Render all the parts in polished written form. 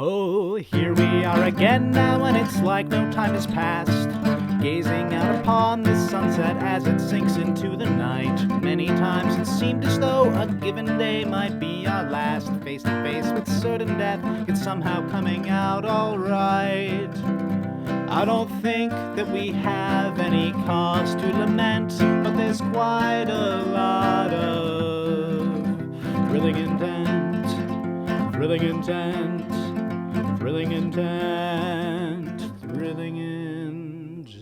Oh, here we are again now, and it's like no time has passed. Gazing out upon the sunset as it sinks into the night. Many times it seemed as though a given day might be our last. Face to face with certain death, it's somehow coming out alright. I don't think that we have any cause to lament, but there's quite a lot of thrilling intent, thrilling intent, thrilling intent, thrilling intent.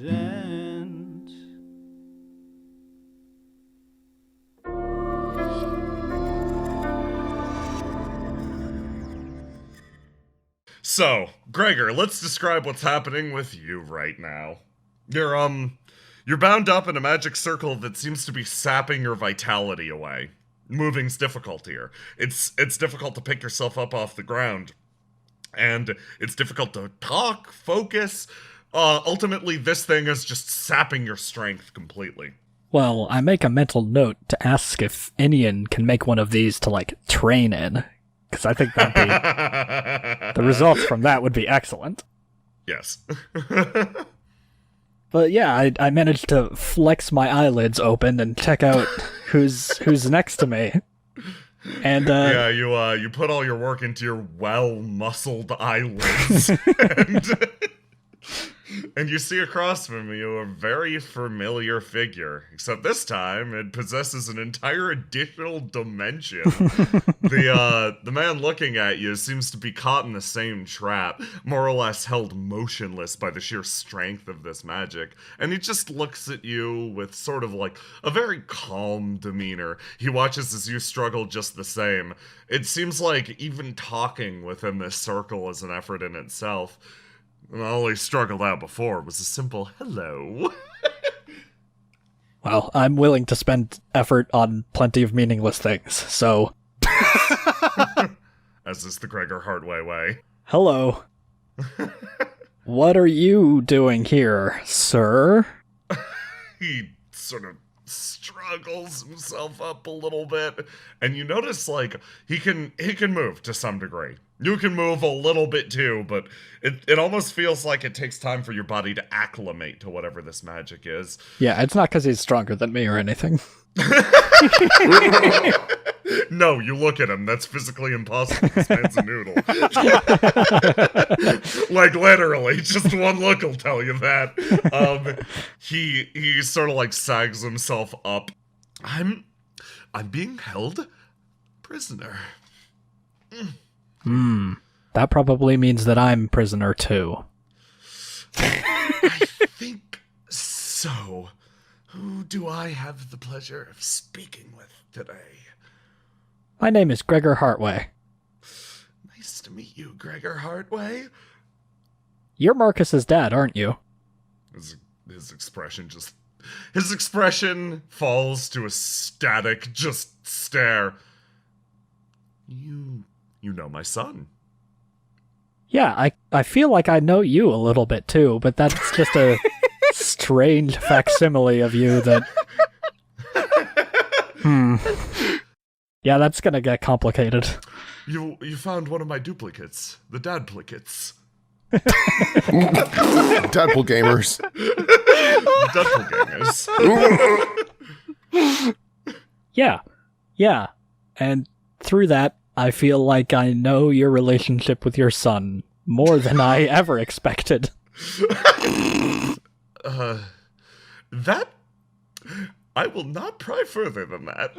So, Gregor, let's describe what's happening with you right now. You're bound up in a magic circle that seems to be sapping your vitality away. Moving's difficult here. It's difficult to pick yourself up off the ground. And it's difficult to talk, focus. Ultimately, this thing is just sapping your strength completely. Well, I make a mental note to ask if Inian can make one of these to, train in. Because I think that'd be... the results from that would be excellent. Yes. But yeah, I managed to flex my eyelids open and check out who's next to me. And yeah, you put all your work into your well-muscled eyelids, and you see across from you a very familiar figure, except this time it possesses an entire additional dimension. The man looking at you seems to be caught in the same trap, more or less held motionless by the sheer strength of this magic, and he just looks at you with sort of a very calm demeanor. He watches as you struggle just the same. It seems like even talking within this circle is an effort in itself. All he struggled out before was a simple hello. Well, I'm willing to spend effort on plenty of meaningless things, so... As is the Gregor Hartway way. Hello. What are you doing here, sir? He sort of struggles himself up a little bit, and you notice, he can move to some degree. You can move a little bit too, but it almost feels like it takes time for your body to acclimate to whatever this magic is. Yeah, it's not because he's stronger than me or anything. No, you look at him, that's physically impossible. This man's a noodle. Literally, just one look will tell you that. He sort of sags himself up. I'm being held prisoner. That probably means that I'm prisoner too. I think so. Who do I have the pleasure of speaking with today? My name is Gregor Hartway. Nice to meet you, Gregor Hartway. You're Marcus's dad, aren't you? His expression falls to a static, just stare. You know my son. Yeah, I feel like I know you a little bit too, but that's just a strange facsimile of you that... Yeah, that's gonna get complicated. You found one of my duplicates, the dadplicates. Deadpool gamers. Doppelgangers. Yeah. And through that, I feel like I know your relationship with your son more than I ever expected. That... I will not pry further than that.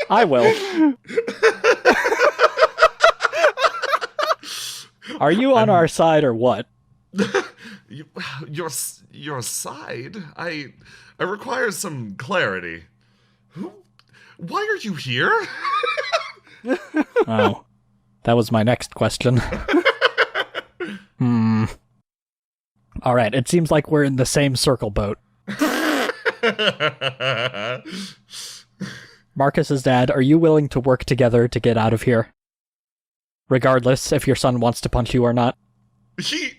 I will. Are you on our side or what? Your side? I require some clarity. Why are you here? Oh, that was my next question. Alright, it seems like we're in the same circle boat. Marcus's dad, are you willing to work together to get out of here? Regardless if your son wants to punch you or not. He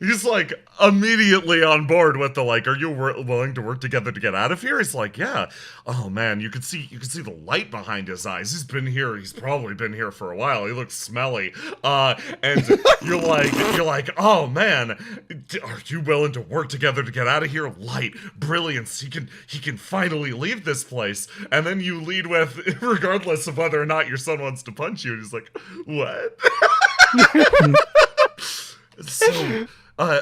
he's like immediately on board with the like, are you willing to work together to get out of here? He's like, yeah. Oh man, you can see the light behind his eyes. He's probably been here for a while. He looks smelly. And you're like, oh man, are you willing to work together to get out of here? Light, brilliance. He can finally leave this place. And then you lead with, regardless of whether or not your son wants to punch you, and he's like, what? So,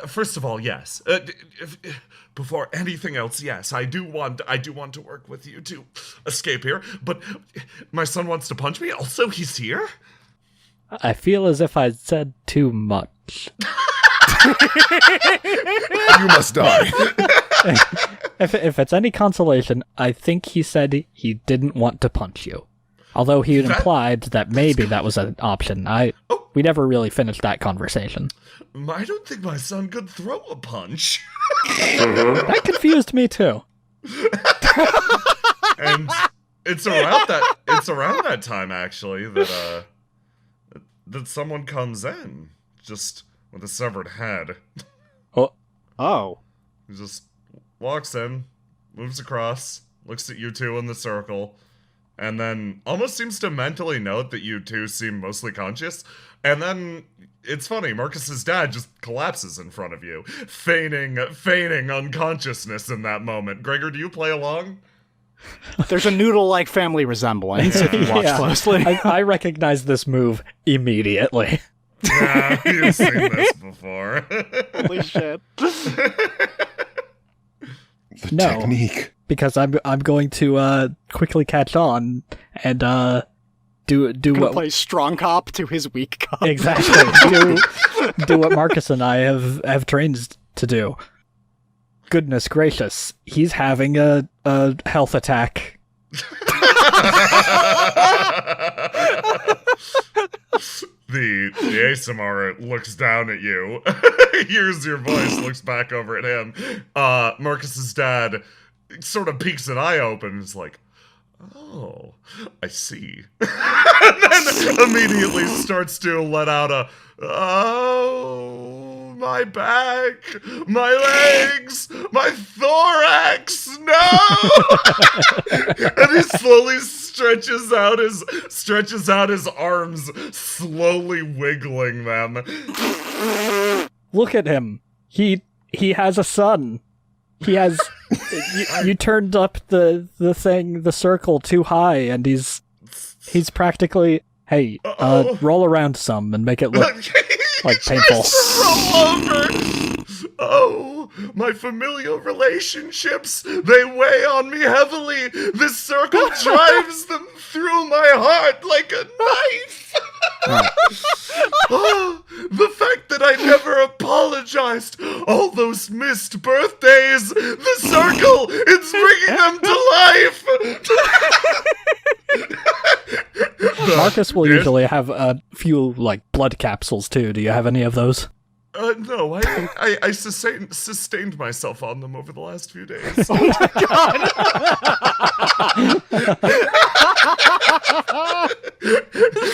first of all, yes. Before anything else, yes, I do want to work with you to escape here. But my son wants to punch me. Also, he's here. I feel as if I said too much. You must die. If it's any consolation, I think he said he didn't want to punch you. Although he had implied that maybe that was an option. We never really finished that conversation. I don't think my son could throw a punch. That confused me too. And it's around that time actually that someone comes in just with a severed head. Oh. He just walks in, moves across, looks at you two in the circle, and then almost seems to mentally note that you two seem mostly conscious. And then it's funny, Marcus's dad just collapses in front of you, feigning unconsciousness in that moment. Gregor, do you play along? There's a noodle-like family resemblance if you watch closely. I recognize this move immediately. Yeah, you've seen this before. Holy shit. No, Technique. because I'm going to quickly catch on and do what Play strong cop to his weak cop. exactly do what Marcus and I have trained to do. Goodness gracious, he's having a health attack. The ASMR looks down at you, hears your voice, looks back over at him. Marcus's dad sort of peeks an eye open and is like, oh, I see. And then immediately starts to let out a, oh, my back, my legs, my thorax, no! And he slowly stretches out his arms, slowly wiggling them. Look at him. He has a son. He has. You turned up the circle too high, and he's practically. Hey, roll around some and make it look like painful. Roll over. Oh, my familial relationships, they weigh on me heavily. This circle drives them through my heart like a knife. Oh, the fact that I never apologized, all those missed birthdays, the circle, it's bringing them to life. Marcus will usually have a few like blood capsules too. Do you have any of those? No, I sustained myself on them over the last few days. Oh my god!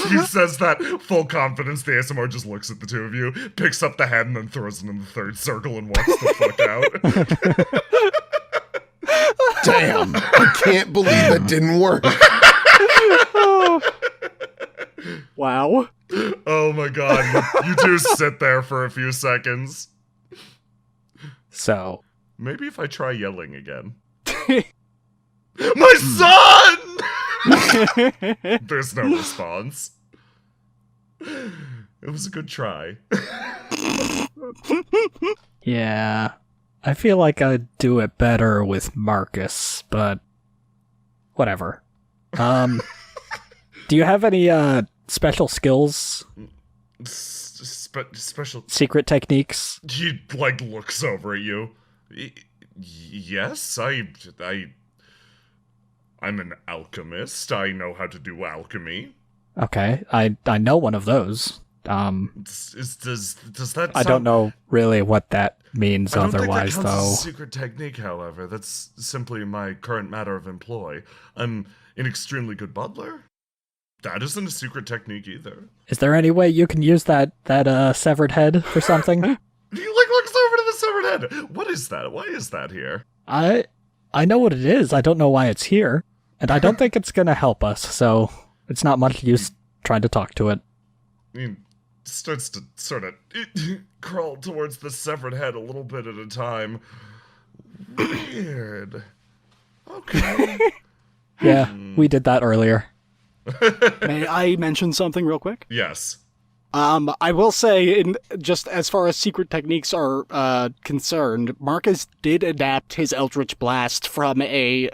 He says that full confidence. The ASMR just looks at the two of you, picks up the head, and then throws it in the third circle and walks the fuck out. Damn. I can't believe that didn't work. Wow. Oh my god, you two sit there for a few seconds. So Maybe if I try yelling again. My son! There's no response. It was a good try. yeah, I feel like I'd do it better with Marcus, but whatever. Do you have any special skills? Special Secret techniques? He like looks over at you. Yes, I'm an alchemist. I know how to do alchemy. Okay, I know one of those. Does that? I don't know really what that means I don't otherwise, think that counts though. as a secret technique, however. That's simply my current matter of employ. I'm an extremely good butler. That isn't a secret technique either. Is there any way you can use that severed head for something? He looks over to the severed head. What is that? Why is that here? I know what it is. I don't know why it's here, and I don't think it's gonna help us. So it's not much use trying to talk to it. He starts to sort of crawl towards the severed head a little bit at a time. Weird. Okay. Yeah, we did that earlier. May I mention something real quick? Yes. I will say, just as far as secret techniques are concerned, Marcus did adapt his Eldritch Blast from a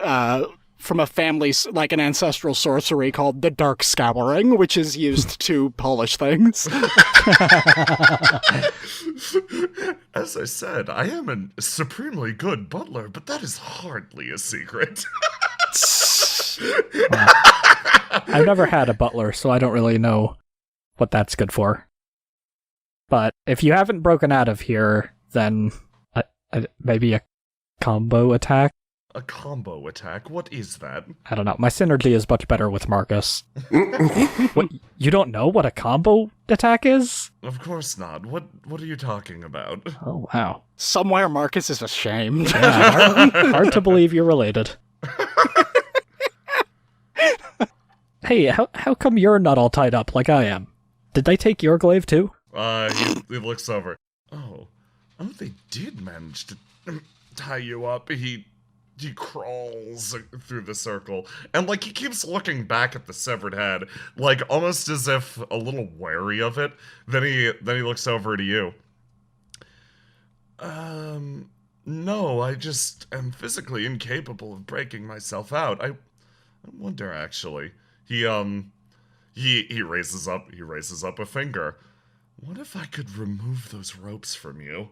family, like an ancestral sorcery called the Dark Scouring, which is used to polish things. As I said, I am a supremely good butler, but that is hardly a secret. I've never had a butler, so I don't really know what that's good for. But if you haven't broken out of here, then maybe a combo attack? A combo attack? What is that? I don't know. My synergy is much better with Marcus. What, you don't know what a combo attack is? Of course not. What are you talking about? Oh, wow. Somewhere Marcus is ashamed. Yeah, hard to believe you're related. Hey, how come you're not all tied up like I am? Did they take your glaive too? He looks over. Oh, they did manage to tie you up. He crawls through the circle, and like he keeps looking back at the severed head, like almost as if a little wary of it. Then he looks over to you. No, I just am physically incapable of breaking myself out. I wonder actually. He raises up a finger. What if I could remove those ropes from you?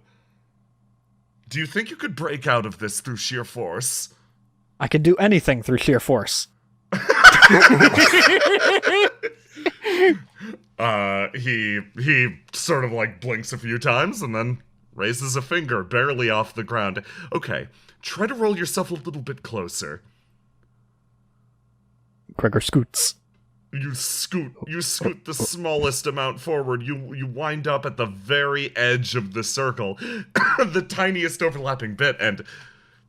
Do you think you could break out of this through sheer force? I can do anything through sheer force. He sort of like blinks a few times and then raises a finger barely off the ground. Okay, try to roll yourself a little bit closer. Gregor scoots. You scoot the smallest amount forward. You wind up at the very edge of the circle, the tiniest overlapping bit, and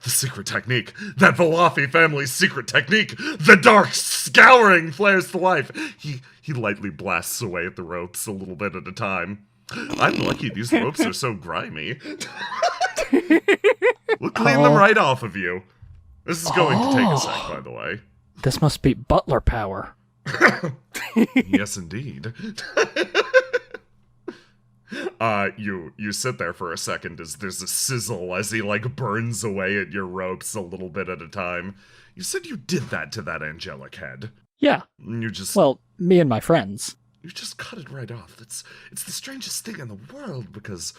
the secret technique, that Valafi family's secret technique, the Dark Scouring, flares to life. He lightly blasts away at the ropes a little bit at a time. I'm lucky these ropes are so grimy. We'll clean them right off of you. This is going to take a sec, by the way. This must be butler power. Yes, indeed. You sit there for a second as there's a sizzle as he like burns away at your ropes a little bit at a time. You said you did that to that angelic head. Yeah. Well, me and my friends. You just cut it right off. It's the strangest thing in the world because,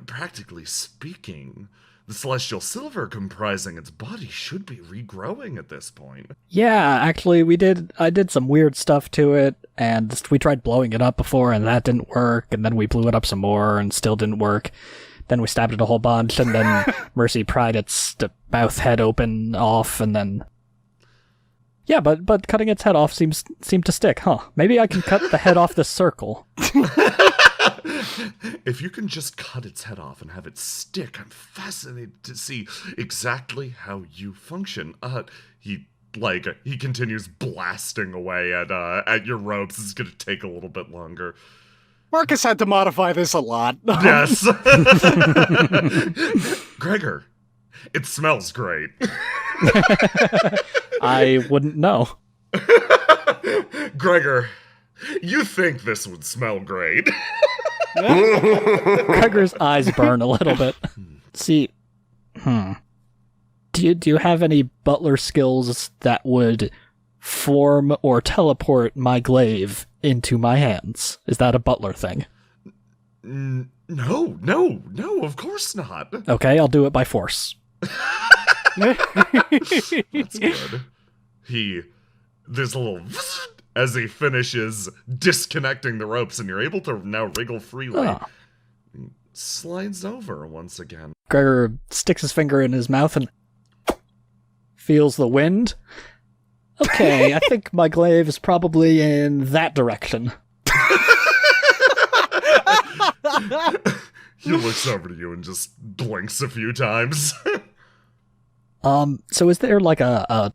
practically speaking, the celestial silver comprising its body should be regrowing at this point. Yeah, actually, I did some weird stuff to it, and we tried blowing it up before, and that didn't work, and then we blew it up some more, and still didn't work. Then we stabbed it a whole bunch, and then Mercy pried its mouth head open off, and then... Yeah, but cutting its head off seemed to stick, huh? Maybe I can cut the head off this circle. If you can just cut its head off and have it stick, I'm fascinated to see exactly how you function. He continues blasting away at your ropes. It's gonna take a little bit longer. Marcus had to modify this a lot. Yes. Gregor, it smells great. I wouldn't know. Gregor, you think this would smell great. Gregor's eyes burn a little bit. See, do you have any butler skills that would form or teleport my glaive into my hands? Is that a butler thing? No, of course not. Okay, I'll do it by force. That's good. There's a little as he finishes disconnecting the ropes, and you're able to now wriggle freely. Oh. Slides over once again. Gregor sticks his finger in his mouth and feels the wind, Okay, I think my glaive is probably in that direction. He looks over to you and just blinks a few times. So is there like a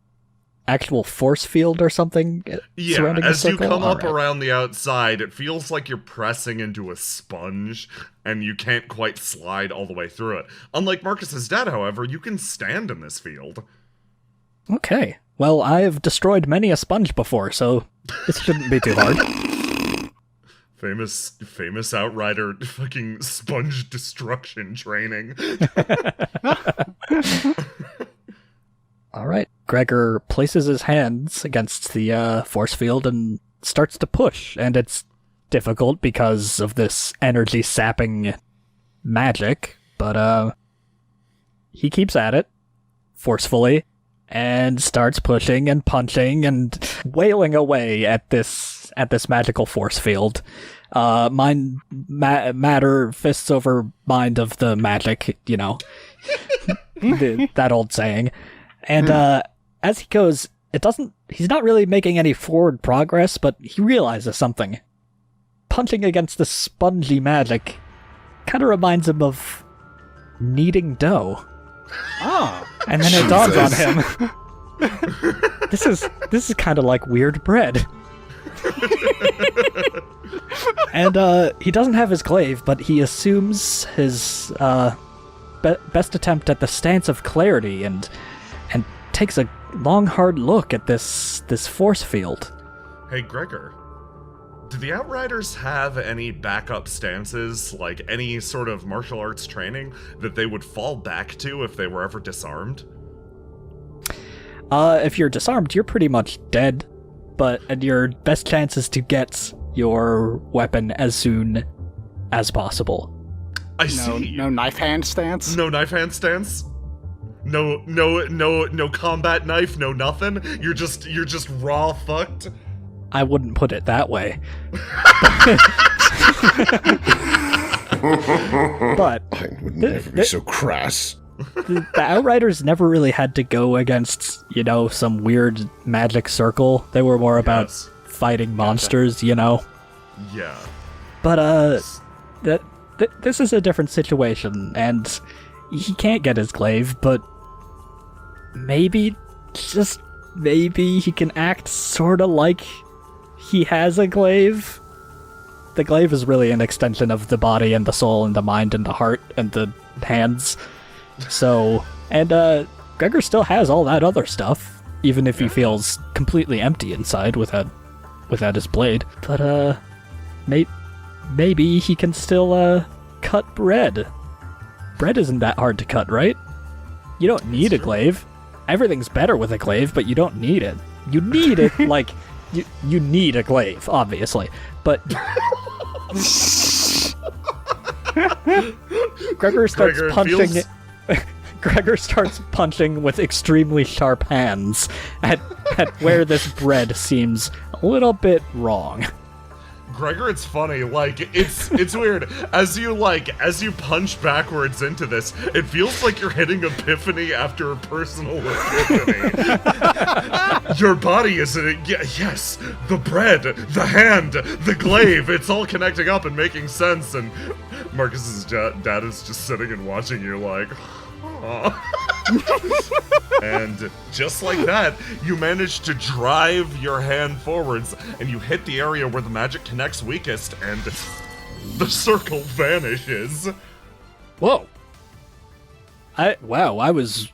actual force field or something Yeah, surrounding the as you circle? come up Alright. around the outside, it feels like you're pressing into a sponge, and you can't quite slide all the way through it. Unlike Marcus's dad, however, you can stand in this field. Okay. Well, I've destroyed many a sponge before, so this shouldn't be too hard. Famous Outrider fucking sponge destruction training. Alright. Gregor places his hands against the force field and starts to push, and it's difficult because of this energy-sapping magic, but he keeps at it, forcefully, and starts pushing and punching and wailing away at this magical force field. Matter fists over mind of the magic, you know, that old saying. And as he goes, he's not really making any forward progress, but he realizes something. Punching against the spongy magic kind of reminds him of kneading dough. Oh. And then it dawns on him. This is kind of like weird bread. And he doesn't have his glaive, but he assumes his best attempt at the stance of clarity and takes a long hard look at this force field. Hey, Gregor. Do the Outriders have any backup stances, like any sort of martial arts training that they would fall back to if they were ever disarmed? If you're disarmed, you're pretty much dead, and your best chance is to get your weapon as soon as possible. I see. No knife hand stance? No knife hand stance? No combat knife, no nothing? You're just raw fucked? I wouldn't put it that way. But I would never be so crass. the Outriders never really had to go against, some weird magic circle. They were more about Yes. fighting monsters, Yeah. But, this is a different situation, and he can't get his glaive, but maybe, just maybe, he can act sorta like he has a glaive. The glaive is really an extension of the body and the soul and the mind and the heart and the hands. So, and Gregor still has all that other stuff, even if he feels completely empty inside without his blade. But maybe he can still cut bread. Bread isn't that hard to cut, right? You don't need a glaive. Everything's better with a glaive, but you don't need it. You need it like you need a glaive, obviously, but. Gregor starts Gregor, it punching. feels- Gregor starts punching with extremely sharp hands at where this bread seems a little bit wrong. Gregor, it's funny, like, it's weird. As you punch backwards into this, it feels like you're hitting epiphany after a personal epiphany. Your body is, yes, the bread, the hand, the glaive, it's all connecting up and making sense, and Marcus's dad is just sitting and watching you like, and just like that, you manage to drive your hand forwards, and you hit the area where the magic connects weakest, and the circle vanishes. Whoa. I was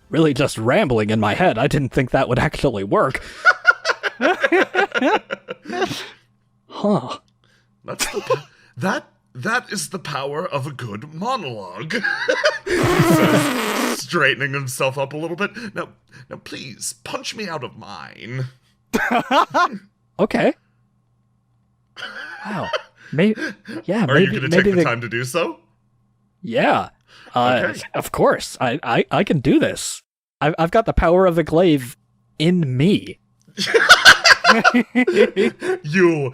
really just rambling in my head. I didn't think that would actually work. Huh. That is the power of a good monologue. He says, straightening himself up a little bit. Now please, punch me out of mine. Okay. Wow. Maybe. Yeah. Are you going to take the time to do so? Yeah. Okay. Of course. I can do this. I've got the power of the glaive in me. You,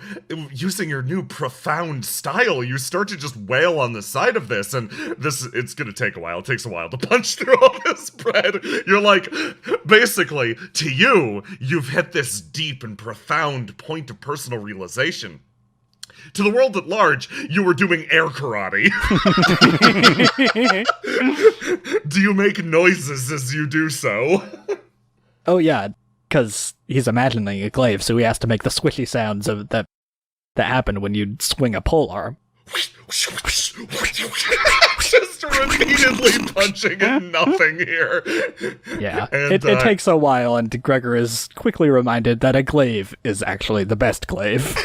using your new profound style, you start to just wail on the side of this, and it's gonna take a while. It takes a while to punch through all this bread. You're like, basically, to you, you've hit this deep and profound point of personal realization. To the world at large, you were doing air karate. Do you make noises as you do so? Oh yeah, because he's imagining a glaive, so he has to make the squishy sounds of that happen when you swing a pole arm. Just repeatedly punching at nothing here. Yeah, And, it takes a while, and Gregor is quickly reminded that a glaive is actually the best glaive.